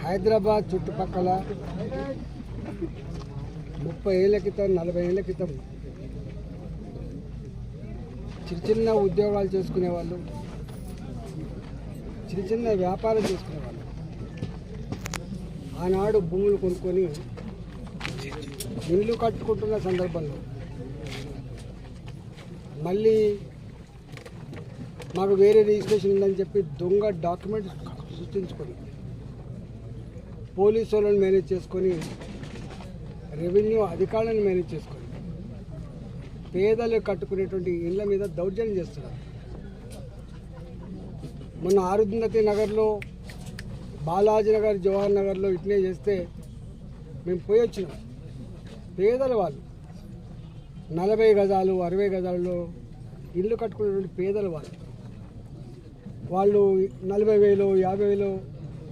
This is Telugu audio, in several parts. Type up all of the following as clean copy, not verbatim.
హైదరాబాద్ చుట్టుపక్కల 30 ఏళ్ల క్రితం 40 ఏళ్ల క్రితం చిన్న ఉద్యోగాలు చేసుకునేవాళ్ళు, చిన్న వ్యాపారం చేసుకునేవాళ్ళు. ఆనాడు భూములు కొనుక్కొని ఇల్లు కట్టుకుంటున్న సందర్భంలో మళ్ళీ మాకు వేరే రిజిస్ట్రేషన్ ఉందని చెప్పి దొంగ డాక్యుమెంట్స్ సృష్టించుకొని పోలీసు వాళ్ళని మేనేజ్ చేసుకొని రెవెన్యూ అధికారులను మేనేజ్ చేసుకొని పేదలు కట్టుకునేటువంటి ఇళ్ళ మీద దౌర్జన్యం చేస్తున్నారు. మొన్న ఆరుంధతి నగర్లో, బాలాజీ నగర్, జవహర్ నగర్లో ఇట్లే చేస్తే మేము పోయి వచ్చినాం. పేదల వాళ్ళు 40 గజాలు 60 గజాలలో ఇల్లు కట్టుకునేటువంటి పేదల వాళ్ళు 40,000 50,000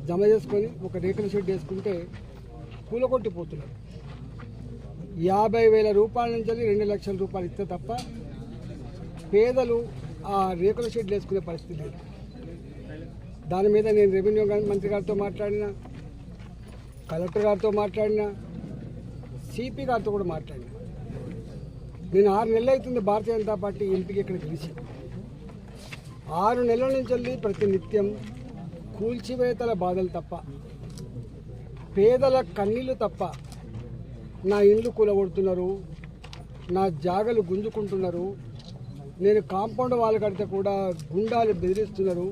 జమ చేసుకొని ఒక రేకుల షెడ్ వేసుకుంటే కూలగొట్టిపోతున్నారు. 50,000 రూపాయల నుంచి 2 లక్షల రూపాయలు ఇస్తే తప్ప పేదలు ఆ రేకుల షెడ్లు వేసుకునే పరిస్థితి లేదు. దాని మీద నేను రెవెన్యూ మంత్రి గారితో మాట్లాడినా, కలెక్టర్ గారితో మాట్లాడినా, సిపి గారితో కూడా మాట్లాడినా. నేను 6 నెలలు అవుతుంది భారతీయ జనతా పార్టీ ఎంపీకి ఇక్కడ గెలిచి. 6 నెలల నుంచి ప్రతి నిత్యం కూల్చివేతల బాధలు తప్ప, పేదల కన్నీళ్ళు తప్ప, నా ఇండ్లు కూలగొడుతున్నారు, నా జాగలు గుంజుకుంటున్నారు, నేను కాంపౌండ్ వాళ్ళు కడితే కూడా గుండాలు బెదిరిస్తున్నారు,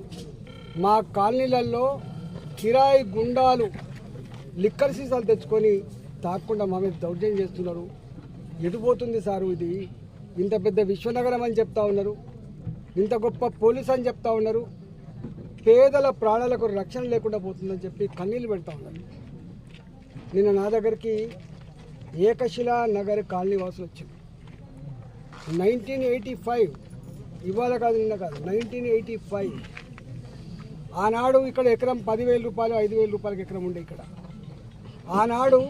మా కాలనీలలో కిరాయి గుండాలు లిక్కర్ సీసాలు తెచ్చుకొని తాకుండా మా మీద దౌర్జన్యం చేస్తున్నారు. ఎటుపోతుంది సారు ఇది? ఇంత పెద్ద విశ్వనగరం అని చెప్తా ఉన్నారు, ఇంత గొప్ప పోలీస్ అని చెప్తా ఉన్నారు, పేదల ప్రాణాలకు రక్షణ లేకుండా పోతుందని చెప్పి కన్నీళ్ళు పెడతా ఉన్నారు. నిన్న నా దగ్గరికి ఏకశిలా నగర్ కాలనీ వాసులు వచ్చింది. 1985, ఇవాళ కాదు నిన్న కాదు, 1985 ఆనాడు ఇక్కడ ఎకరం 10,000 రూపాయలు 5,000 రూపాయలకి ఎకరం ఉండే. ఇక్కడ ఆనాడు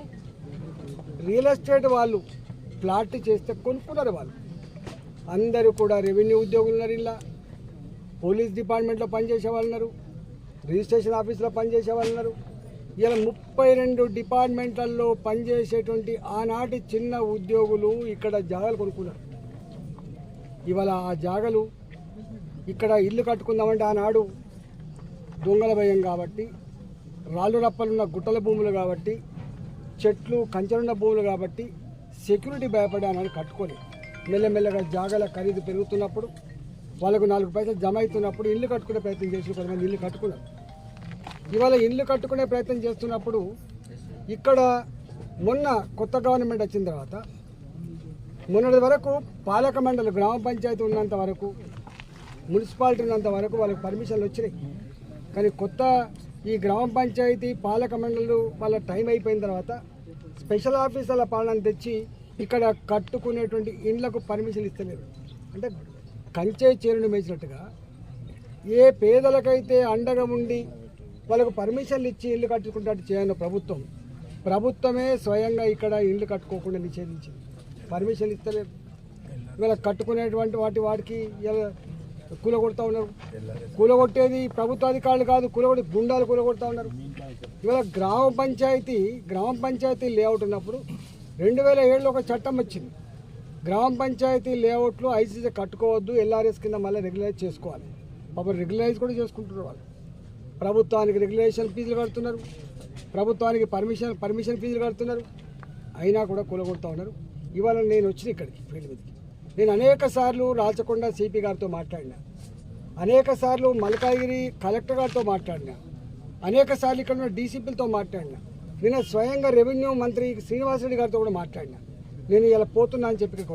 రియల్ ఎస్టేట్ వాళ్ళు ప్లాట్ చేస్తే కొనుక్కున్నారు. వాళ్ళు అందరూ కూడా రెవెన్యూ ఉద్యోగులు ఉన్నారు, ఇలా పోలీస్ డిపార్ట్మెంట్లో పనిచేసే వాళ్ళు ఉన్నారు, రిజిస్ట్రేషన్ ఆఫీస్లో పనిచేసే వాళ్ళు ఉన్నారు. ఇలా 32 డిపార్ట్మెంట్లలో పనిచేసేటువంటి ఆనాటి చిన్న ఉద్యోగులు ఇక్కడ జాగాలు కొనుక్కున్నారు. ఇవాళ ఆ జాగాలు ఇక్కడ ఇల్లు కట్టుకుందామంటే ఆనాడు దొంగల భయం కాబట్టి, రాళ్ళు రప్పలున్న గుట్టల భూములు కాబట్టి, చెట్లు కంచెలున్న భూములు కాబట్టి సెక్యూరిటీ భయపడి ఆనాడు కట్టుకొని మెల్లమెల్లగా జాగాల ఖరీదు పెరుగుతున్నప్పుడు, వాళ్ళకు 4 పైసలు జమ అవుతున్నప్పుడు ఇల్లు కట్టుకునే ప్రయత్నం చేసి కొంతమంది ఇల్లు కట్టుకున్నారు. ఇవాళ ఇల్లు కట్టుకునే ప్రయత్నం చేస్తున్నప్పుడు ఇక్కడ మొన్న కొత్త గవర్నమెంట్ వచ్చిన తర్వాత మొన్నటి వరకు పాలక మండలి, గ్రామ పంచాయతీ ఉన్నంత వరకు, మున్సిపాలిటీ ఉన్నంత వరకు వాళ్ళకి పర్మిషన్లు వచ్చినాయి. కానీ కొత్త ఈ గ్రామ పంచాయతీ పాలక మండలు వాళ్ళ టైం అయిపోయిన తర్వాత స్పెషల్ ఆఫీసర్ల పాలన తెచ్చి ఇక్కడ కట్టుకునేటువంటి ఇండ్లకు పర్మిషన్ ఇస్తలేదు. అంటే కంచే చేరుని మేసినట్టుగా ఏ పేదలకైతే అండగా ఉండి వాళ్ళకు పర్మిషన్లు ఇచ్చి ఇల్లు కట్టుకుంటే చేయను ప్రభుత్వమే స్వయంగా ఇక్కడ ఇల్లు కట్టుకోకుండా నిషేధించింది, పర్మిషన్ ఇస్తలేదు. ఇవాళ కట్టుకునేటువంటి వాటికి కూలగొడతా ఉన్నారు. కూలగొట్టేది ప్రభుత్వ అధికారులు కాదు, గుండాలు కూలగొడతా ఉన్నారు. ఇవాళ గ్రామ పంచాయతీ లేఅవుట్ ఉన్నప్పుడు 2007లో ఒక చట్టం వచ్చింది. గ్రామ పంచాయతీ లేఅవుట్లు ఐసీసీ కట్టుకోవద్దు, ఎల్ఆర్ఎస్ కింద మళ్ళీ రెగ్యులైజ్ చేసుకోవాలి. పాపం రెగ్యులైజ్ కూడా చేసుకుంటున్నారు. వాళ్ళు ప్రభుత్వానికి రెగ్యులేషన్ ఫీజులు కడుతున్నారు, ప్రభుత్వానికి పర్మిషన్ ఫీజులు కడుతున్నారు, అయినా కూడా కూలగొడతా ఉన్నారు. ఇవాళ నేను వచ్చిన ఇక్కడికి ఫీల్డ్ మీదకి నేను అనేక సార్లు రాచకొండ సిపి గారితో మాట్లాడినా, అనేక సార్లు మల్కాగిరి కలెక్టర్ గారితో మాట్లాడినా, అనేక సార్లు ఇక్కడ ఉన్న డీసీపీలతో మాట్లాడినా, నేను స్వయంగా రెవెన్యూ మంత్రి శ్రీనివాసరెడ్డి గారితో కూడా మాట్లాడినా. నేను ఇలా పోతున్నా అని చెప్పి ఇక్కడికి